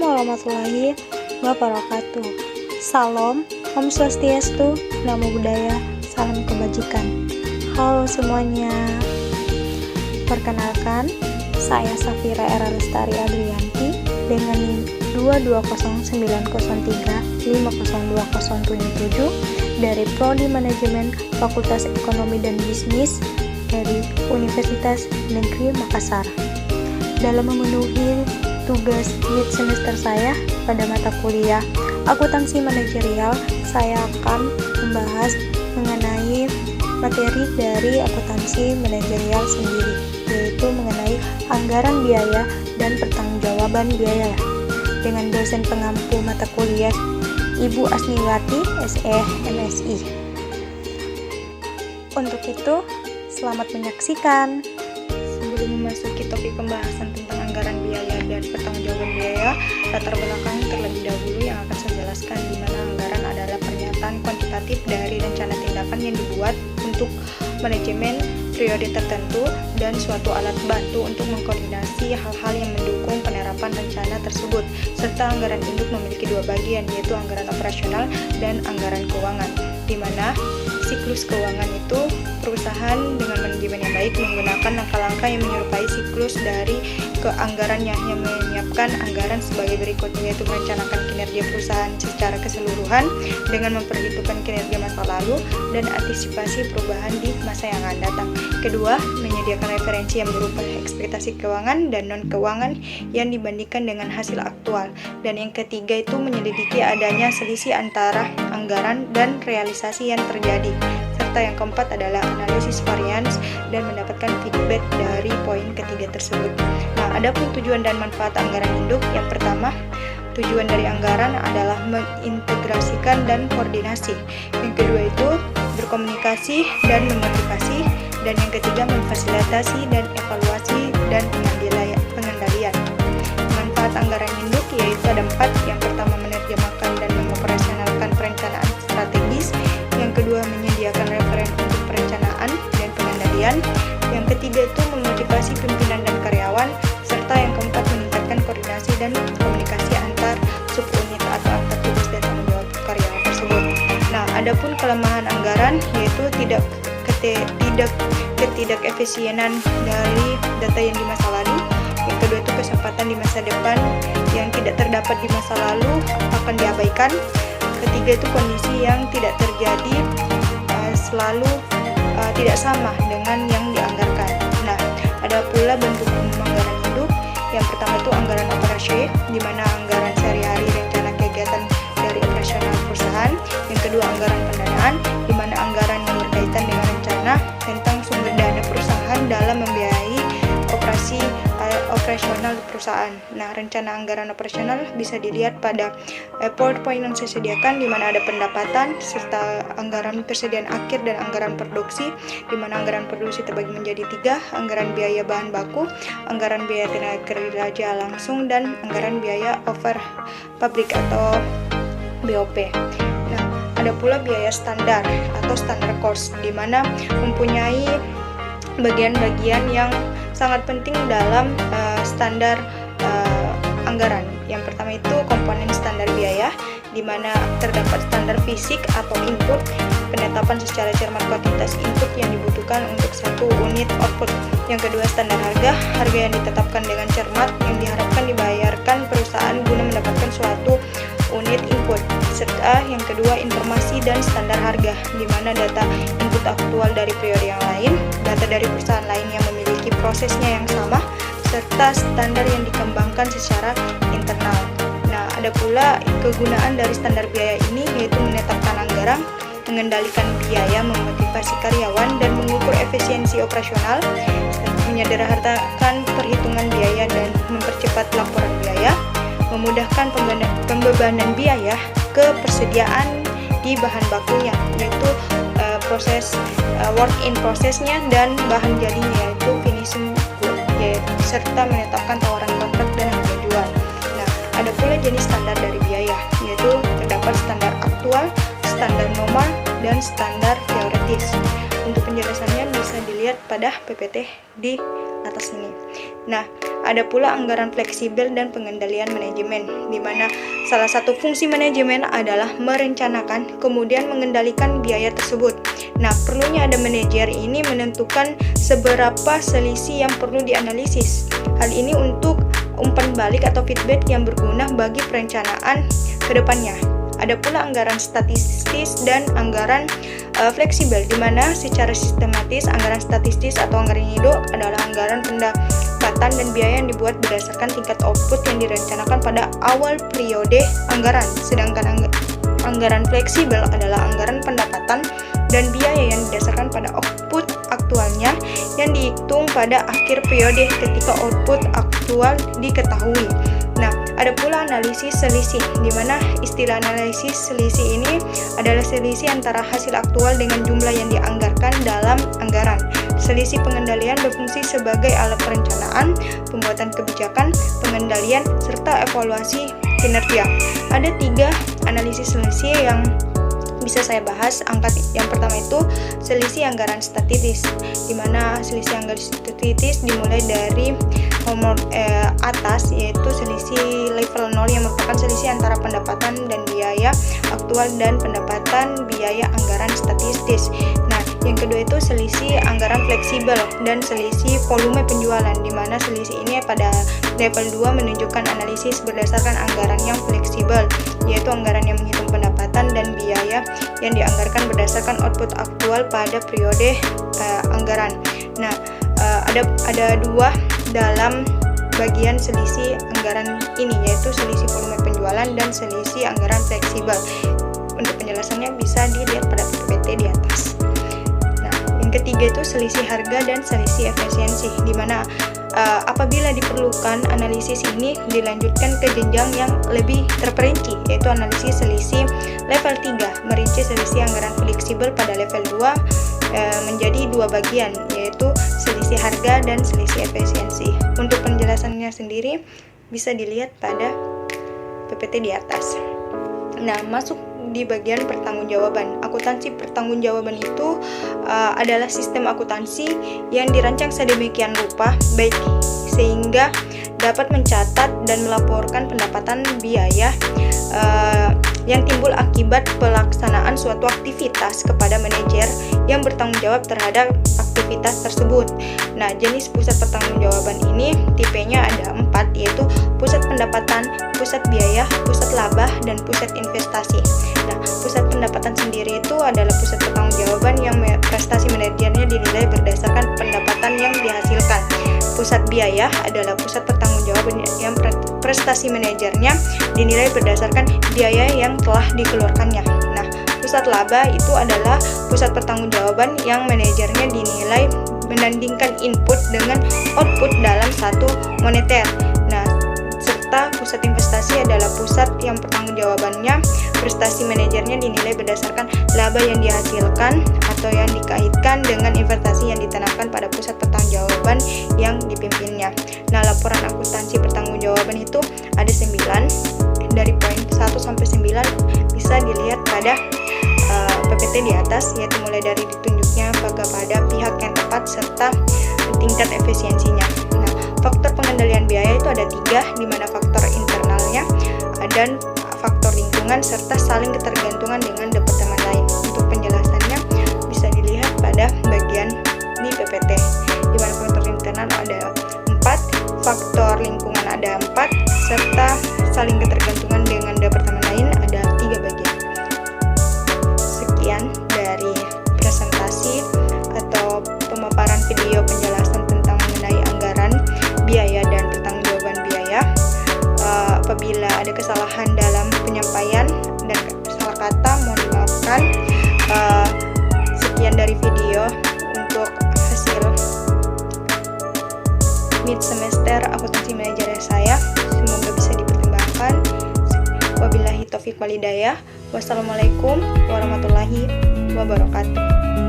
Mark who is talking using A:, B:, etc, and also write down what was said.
A: warahmatullahi wabarakatuh. Salam, Om Swastiastu, Namo Buddhaya, salam kebajikan. Halo semuanya. Perkenalkan, saya Safira Era Lestari Adrianti dengan NIM 22093502027 dari Prodi Manajemen Fakultas Ekonomi dan Bisnis dari Universitas Negeri Makassar. Dalam memenuhi tugas mid semester saya pada mata kuliah akuntansi manajerial, saya akan membahas mengenai materi dari akuntansi manajerial sendiri, yaitu mengenai anggaran biaya dan pertanggungjawaban biaya dengan dosen pengampu mata kuliah Ibu Asniwati, SE, MSI. Untuk itu, selamat menyaksikan. Sebelum memasuki topik pembahasan tentang anggaran biaya dan pertanggungjawaban biaya, latar belakang terlebih dahulu yang akan saya jelaskan, di mana anggaran adalah pernyataan kuantitatif dari rencana tindakan yang dibuat untuk manajemen periode tertentu dan suatu alat bantu untuk mengkoordinasi hal-hal yang mendukung penerapan rencana tersebut. Serta anggaran induk memiliki dua bagian, yaitu anggaran operasional dan anggaran keuangan, di mana siklus keuangan itu perusahaan dengan manajemen yang baik menggunakan langkah-langkah yang menyerupai siklus dari keanggarannya, yang menyiapkan anggaran sebagai berikut, yaitu merencanakan kinerja perusahaan secara keseluruhan dengan memperhitungkan kinerja masa lalu dan antisipasi perubahan di masa yang akan datang. Kedua, menyediakan referensi yang berupa ekspektasi keuangan dan non-keuangan yang dibandingkan dengan hasil aktual. Dan yang ketiga itu menyelidiki adanya selisih antara anggaran dan realisasi yang terjadi. Serta yang keempat adalah analisis varians dan mendapatkan feedback dari poin ketiga tersebut. Nah, adapun tujuan dan manfaat anggaran induk, yang pertama, tujuan dari anggaran adalah mengintegrasikan dan koordinasi. Yang kedua itu berkomunikasi dan memotivasi. Dan yang ketiga memfasilitasi dan evaluasi dan pengendalian. Manfaat anggaran induk yaitu ada 4. Yang pertama, menerjemahkan dan mengoperasionalkan perencanaan strategis. Yang kedua, menyediakan referen untuk perencanaan dan pengendalian. Yang ketiga itu memotivasi pimpinan dan karyawan. Serta yang keempat, meningkatkan koordinasi dan komunikasi antar subunit atau antar tugas dan tanggung jawab karyawan tersebut. Nah, adapun kelemahan anggaran yaitu ketidakefisienan dari data yang di masa lalu. Yang kedua itu kesempatan di masa depan yang tidak terdapat di masa lalu akan diabaikan. Ketiga itu kondisi yang tidak terjadi selalu tidak sama dengan yang dianggarkan. Nah, ada pula bentuk anggaran hidup. Yang pertama itu anggaran operasi, di mana anggaran sehari-hari rencana kegiatan dari operasional perusahaan. Yang kedua, anggaran pendanaan, di mana anggaran yang berkaitan dengan rencana tentang sumber dana perusahaan dalam membiayai operasional perusahaan. Nah, rencana anggaran operasional bisa dilihat pada PowerPoint yang saya sediakan, di mana ada pendapatan serta anggaran persediaan akhir dan anggaran produksi, di mana anggaran produksi terbagi menjadi 3, anggaran biaya bahan baku, anggaran biaya tenaga kerja langsung, dan anggaran biaya over pabrik atau BOP. Nah, ada pula biaya standar atau standar cost, di mana mempunyai bagian-bagian yang sangat penting dalam standar anggaran. Yang pertama itu komponen standar biaya, di mana terdapat standar fisik atau input, penetapan secara cermat kuantitas input yang dibutuhkan untuk satu unit output. Yang kedua, standar harga yang ditetapkan dengan cermat yang diharapkan dibayarkan perusahaan guna mendapatkan suatu unit input. Serta yang kedua, informasi dan standar harga, di mana data input aktual dari periode yang lain, data dari perusahaan lain yang memiliki prosesnya yang sama, serta standar yang dikembangkan secara internal. Nah, ada pula kegunaan dari standar biaya ini, yaitu menetapkan anggaran, mengendalikan biaya, memotivasi karyawan, dan mengukur efisiensi operasional, menyederhanakan perhitungan biaya dan mempercepat laporan biaya, memudahkan pembebanan biaya ke persediaan di bahan bakunya, yaitu proses work in prosesnya dan bahan jadinya, yaitu finishing good, serta menetapkan tawaran kontrak dan harga jual. Nah, ada pula jenis standar dari biaya, yaitu terdapat standar aktual, standar normal, dan standar teoritis. Untuk penjelasannya bisa dilihat pada PPT di atas ini. Nah, ada pula anggaran fleksibel dan pengendalian manajemen, di mana salah satu fungsi manajemen adalah merencanakan kemudian mengendalikan biaya tersebut. Nah, perlunya ada manajer ini menentukan seberapa selisih yang perlu dianalisis. Hal ini untuk umpan balik atau feedback yang berguna bagi perencanaan ke depannya. Ada pula anggaran statistis dan anggaran fleksibel, di mana secara sistematis anggaran statistis atau anggaran hidup adalah anggaran pendapatan dan biaya yang dibuat berdasarkan tingkat output yang direncanakan pada awal periode anggaran. Sedangkan anggaran fleksibel adalah anggaran pendapatan dan biaya yang didasarkan pada output aktualnya yang dihitung pada akhir periode ketika output aktual diketahui. Nah, ada pula analisis selisih, di mana istilah analisis selisih ini adalah selisih antara hasil aktual dengan jumlah yang dianggarkan dalam anggaran. Selisih pengendalian berfungsi sebagai alat perencanaan, pembuatan kebijakan, pengendalian, serta evaluasi kinerja. Ada 3 analisis selisih yang bisa saya bahas. Yang pertama itu selisih anggaran statistis, di mana selisih anggaran statistis dimulai dari nomor atas, yaitu selisih level 0 yang merupakan selisih antara pendapatan dan biaya aktual dan pendapatan biaya anggaran statistis. Nah, yang kedua itu selisih anggaran fleksibel dan selisih volume penjualan, di mana selisih ini pada level 2 menunjukkan analisis berdasarkan anggaran yang fleksibel, yaitu anggaran yang menghitung pendapatan dan biaya yang dianggarkan berdasarkan output aktual pada periode anggaran. Nah, ada 2 dalam bagian selisih anggaran ini, yaitu selisih volume penjualan dan selisih anggaran fleksibel. Untuk penjelasannya bisa dilihat pada PPT di atas. Nah, yang ketiga itu selisih harga dan selisih efisiensi, di mana apabila diperlukan analisis ini dilanjutkan ke jenjang yang lebih terperinci, yaitu analisis selisih level 3, merinci selisih anggaran fleksibel pada level 2 menjadi 2 bagian, yaitu selisih harga dan selisih efisiensi. Untuk penjelasannya sendiri bisa dilihat pada PPT di atas. Nah, masuk di bagian pertanggungjawaban. Akuntansi pertanggungjawaban itu adalah sistem akuntansi yang dirancang sedemikian rupa baik sehingga dapat mencatat dan melaporkan pendapatan biaya yang timbul akibat pelaksanaan suatu aktivitas kepada manajer yang bertanggung jawab terhadap aktivitas tersebut. Nah, jenis pusat pertanggungjawaban ini tipenya ada 4, yaitu pusat pendapatan, pusat biaya, pusat laba, dan pusat investasi. Nah, pusat pendapatan sendiri itu adalah pusat pertanggungjawaban yang prestasi manajernya dinilai berdasarkan pendapatan yang dihasilkan. Pusat biaya adalah pusat pertanggungjawaban yang prestasi manajernya dinilai berdasarkan biaya yang telah dikeluarkannya. Nah, pusat laba itu adalah pusat pertanggungjawaban yang manajernya dinilai menandingkan input dengan output dalam satu moneter. Nah, serta pusat investasi adalah pusat yang pertanggungjawabannya prestasi manajernya dinilai berdasarkan laba yang dihasilkan atau yang dikaitkan dengan investasi yang ditanamkan pada pusat pertanggungjawaban yang dipimpinnya. Nah, laporan akuntansi pertanggungjawaban itu ada 9, dari poin 1 sampai 9 bisa dilihat pada PPT di atas, yaitu mulai dari ditunjuknya kepada pihak yang tepat serta tingkat efisiensinya. Nah, faktor pengendalian biaya itu ada 3, di mana faktor internalnya dan faktor lingkungan serta saling ketergantungan dengan departemen lain. Untuk penjelasannya bisa dilihat pada bagian di PPT, di mana faktor internal ada 4, faktor lingkungan ada 4, serta saling ketergantungan dengan departemen lain ada 3 bagian. Sekian dari presentasi atau pemaparan video penjelasan tentang mengenai anggaran biaya dan pertanggungjawaban biaya. Apabila ada kesalahan dalam penyampaian dan salah kata, mohon dimaafkan. Sekian dari video untuk hasil mid semester akuntansi manajer saya. Semoga bisa dipertimbangkan. Wabillahi taufiq walhidayah. Wassalamualaikum warahmatullahi wabarakatuh.